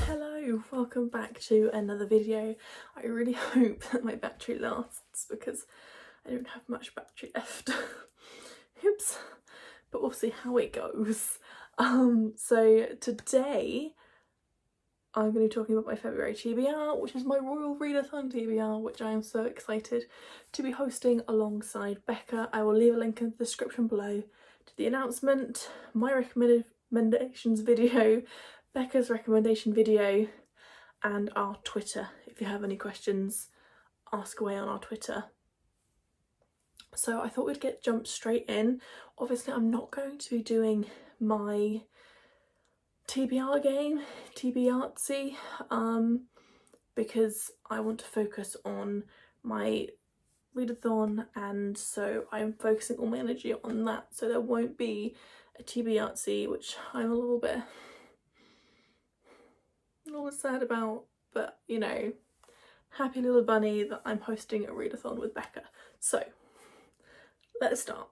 Hello, welcome back to another video. I really hope that my battery lasts because I don't have much battery left. Oops, but we'll see how it goes. So today I'm going to be talking about my February TBR, which is my Royal Readathon TBR, which I am so excited to be hosting alongside Becca. I will leave a link in the description below to the announcement, my recommendations video, Becca's recommendation video, and our Twitter. If you have any questions, ask away on our Twitter. So I thought we'd jump straight in. Obviously I'm not going to be doing my TBR game, TBRtsy, because I want to focus on my readathon, and so I'm focusing all my energy on that. So there won't be a TBRtsy, which I'm a little bit sad about, but you know, happy little bunny that I'm hosting a readathon with Becca. So let's start.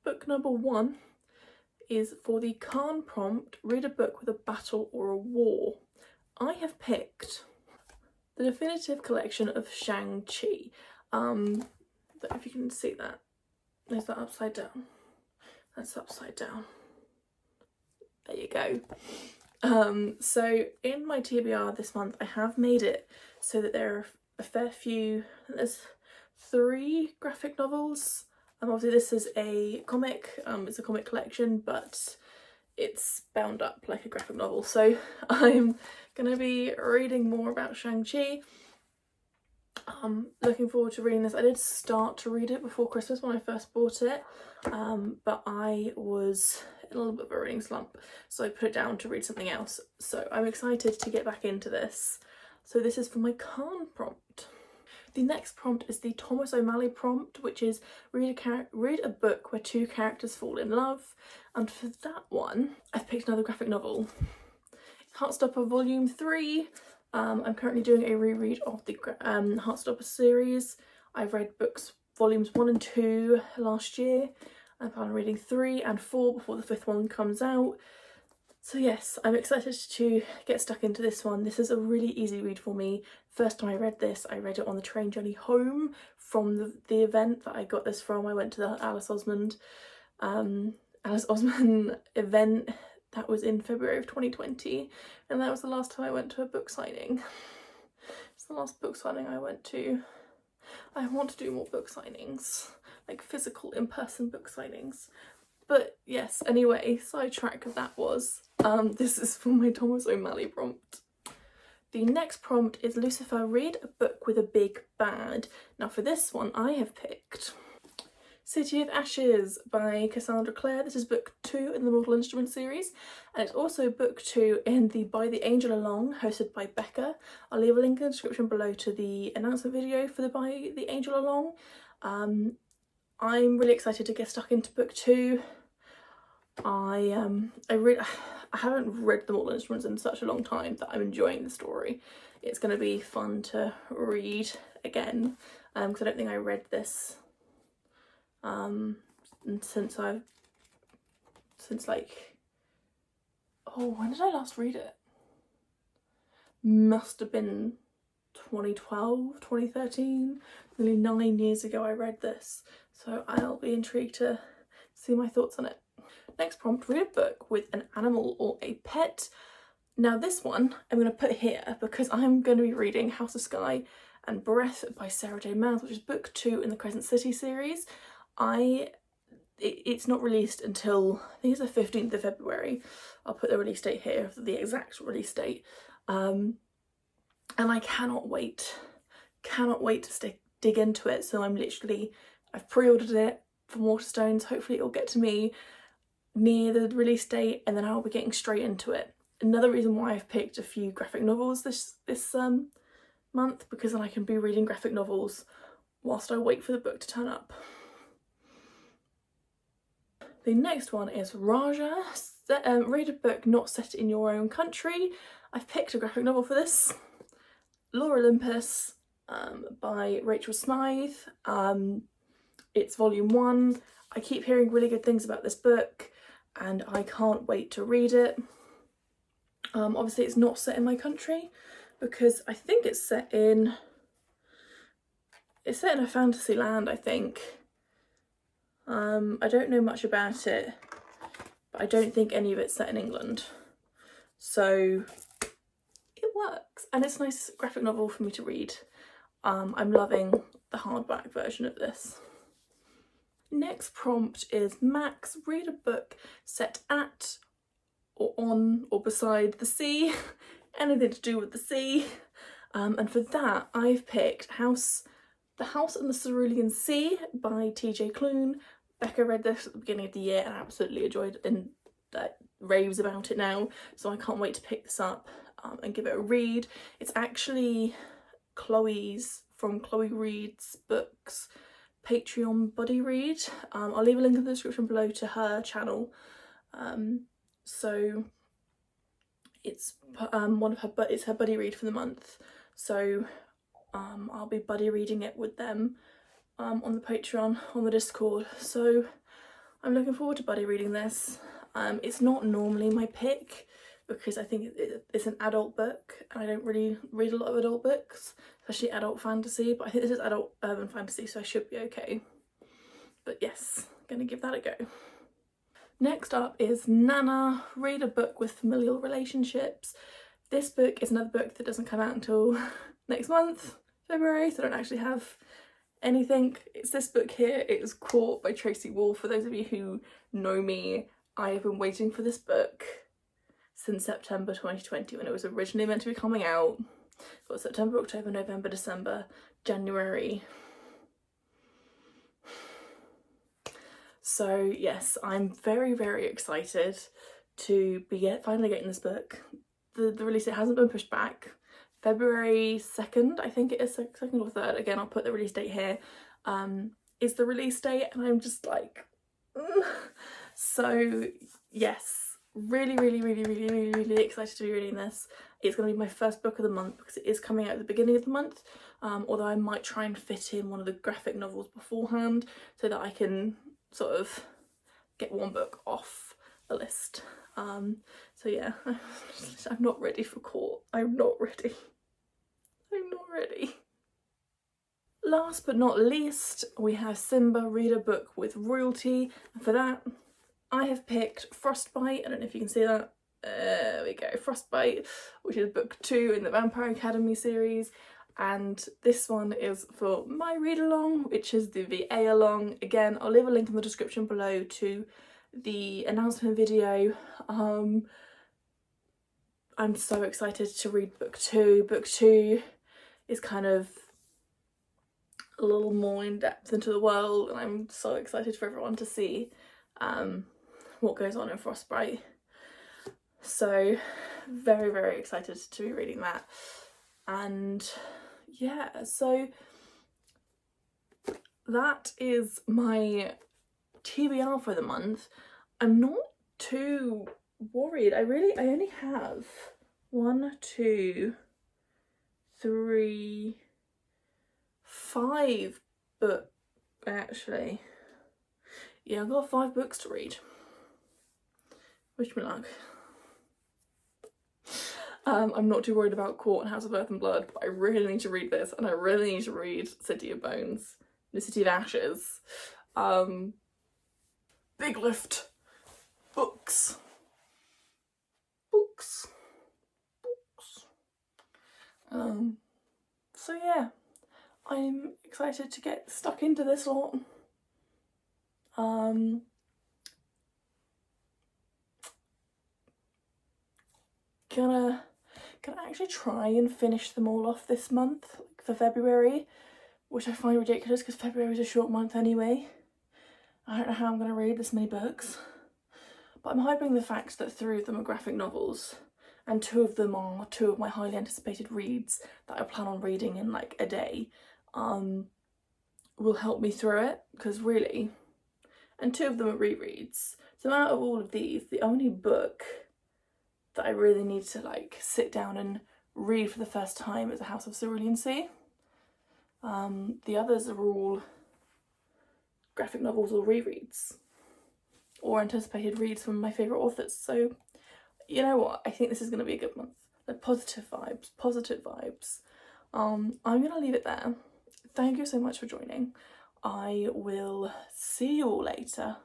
Book number 1 is for the Khan prompt, read a book with a battle or a war. I have picked the definitive collection of Shang-Chi. If you can see that, is that upside down? That's upside down. There you go. So in my TBR this month, I have made it so that there are a fair few, there's 3 graphic novels. Obviously this is a comic, it's a comic collection, but it's bound up like a graphic novel. So I'm going to be reading more about Shang-Chi. Looking forward to reading this. I did start to read it before Christmas when I first bought it, but I was in a little bit of a reading slump, so I put it down to read something else. So I'm excited to get back into this. So this is for my Khan prompt. The next prompt is the Thomas OMalley prompt, which is read a book where 2 characters fall in love. And for that one, I've picked another graphic novel. Heartstopper Volume 3. I'm currently doing a reread of the Heartstopper series. I've read books volumes 1 and 2 last year. I plan on reading 3 and 4 before the 5th one comes out. So yes, I'm excited to get stuck into this one. This is a really easy read for me. First time I read this, I read it on the train journey home from the event that I got this from. I went to the Alice Osman event that was in February of 2020, and that was the last time I went to a book signing. It's the last book signing I went to. I want to do more book signings, like physical in-person book signings. But yes, anyway, sidetrack of that was, this is for my Thomas OMalley prompt. The next prompt is Lucifer Read, a book with a big bad. Now for this one, I have picked City of Ashes by Cassandra Clare. This is book 2 in the Mortal Instruments series, and it's also book 2 in the By the Angel Along, hosted by Becca. I'll leave a link in the description below to the announcement video for the By the Angel Along. I'm really excited to get stuck into book 2. I haven't read the Mortal Instruments in such a long time that I'm enjoying the story. It's going to be fun to read again, because I don't think I read this since like, oh, when did I last read it? Must have been 2012, 2013, nearly 9 years ago I read this, so I'll be intrigued to see my thoughts on it. Next prompt, read a book with an animal or a pet. Now this one I'm going to put here because I'm going to be reading House of Sky and Breath by Sarah J Maas, which is book 2 in the Crescent City series. It's not released until, I think it's the 15th of February. I'll put the release date here, the exact release date. And I cannot wait to dig into it. So I've pre-ordered it from Waterstones. Hopefully it'll get to me near the release date, and then I'll be getting straight into it. Another reason why I've picked a few graphic novels this month, because then I can be reading graphic novels whilst I wait for the book to turn up. The next one is Raja, read a book not set in your own country. I've picked a graphic novel for this, Lore Olympus by Rachel Smythe. It's volume 1. I keep hearing really good things about this book and I can't wait to read it. Obviously it's not set in my country because I think it's set in a fantasy land, I think. I don't know much about it, but I don't think any of it's set in England. So it works, and it's a nice graphic novel for me to read. I'm loving the hardback version of this. Next prompt is Max, read a book set at or on or beside the sea, anything to do with the sea. And for that I've picked The House in the Cerulean Sea by TJ Klune. Becca read this at the beginning of the year and I absolutely enjoyed it and raves about it now, so I can't wait to pick this up and give it a read. It's actually Chloe's, from Chloe Read's books, Patreon buddy read. I'll leave a link in the description below to her channel. So it's it's her buddy read for the month, so I'll be buddy reading it with them on the Patreon, on the Discord, so I'm looking forward to buddy reading this. It's not normally my pick because I think it's an adult book and I don't really read a lot of adult books, especially adult fantasy, but I think this is adult urban fantasy, so I should be okay. But yes, I'm gonna give that a go. Next up is Nana, read a book with familial relationships. This book is another book that doesn't come out until next month, February, so I don't actually have anything. It's this book here. It is Caught by Tracy Wolff. For those of you who know me, I have been waiting for this book since September 2020 when it was originally meant to be coming out. So September, October, November, December, January. So yes, I'm very, very excited to be finally getting this book. The release date hasn't been pushed back. February 2nd, I think it is, 2nd or 3rd, again I'll put the release date here, is the release date, and I'm just like, So yes, really excited to be reading this. It's going to be my first book of the month because it is coming out at the beginning of the month, although I might try and fit in one of the graphic novels beforehand so that I can sort of get one book off the list. So yeah, I'm not ready for Court. I'm not ready. Last but not least, we have Simba, read a book with royalty, and for that I have picked Frostbite. I don't know if you can see that. There we go, Frostbite, which is book 2 in the Vampire Academy series, and this one is for my read along, which is the VA along. Again, I'll leave a link in the description below to the announcement video. I'm so excited to read book 2. Book 2 is kind of a little more in depth into the world, and I'm so excited for everyone to see what goes on in Frostbite. So very excited to be reading that. And yeah, so that is my TBR for the month. I'm not too worried. I only have 1, 2, 3, 5 books actually. Yeah, I've got 5 books to read. Wish me luck. I'm not too worried about Court and House of Earth and Blood, but I really need to read this, and I really need to read City of Bones, The City of Ashes. Big lift. Books. So yeah, I'm excited to get stuck into this lot. Gonna actually try and finish them all off this month, like for February, which I find ridiculous because February is a short month anyway. I don't know how I'm gonna read this many books, but I'm hoping the fact that 3 of them are graphic novels and 2 of them are 2 of my highly anticipated reads that I plan on reading in like a day will help me through it, because really, and 2 of them are rereads. So out of all of these, the only book that I really need to like sit down and read for the first time is A House of Cerulean Sea. The others are all graphic novels or rereads or anticipated reads from my favourite authors. So you know what, I think this is going to be a good month. Like positive vibes, positive vibes. I'm going to leave it there. Thank you so much for joining. I will see you all later.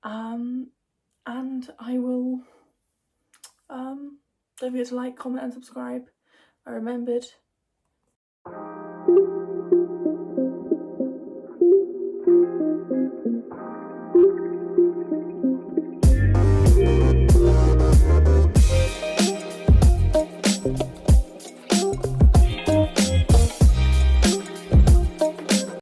And I will don't forget to like, comment and subscribe. I remembered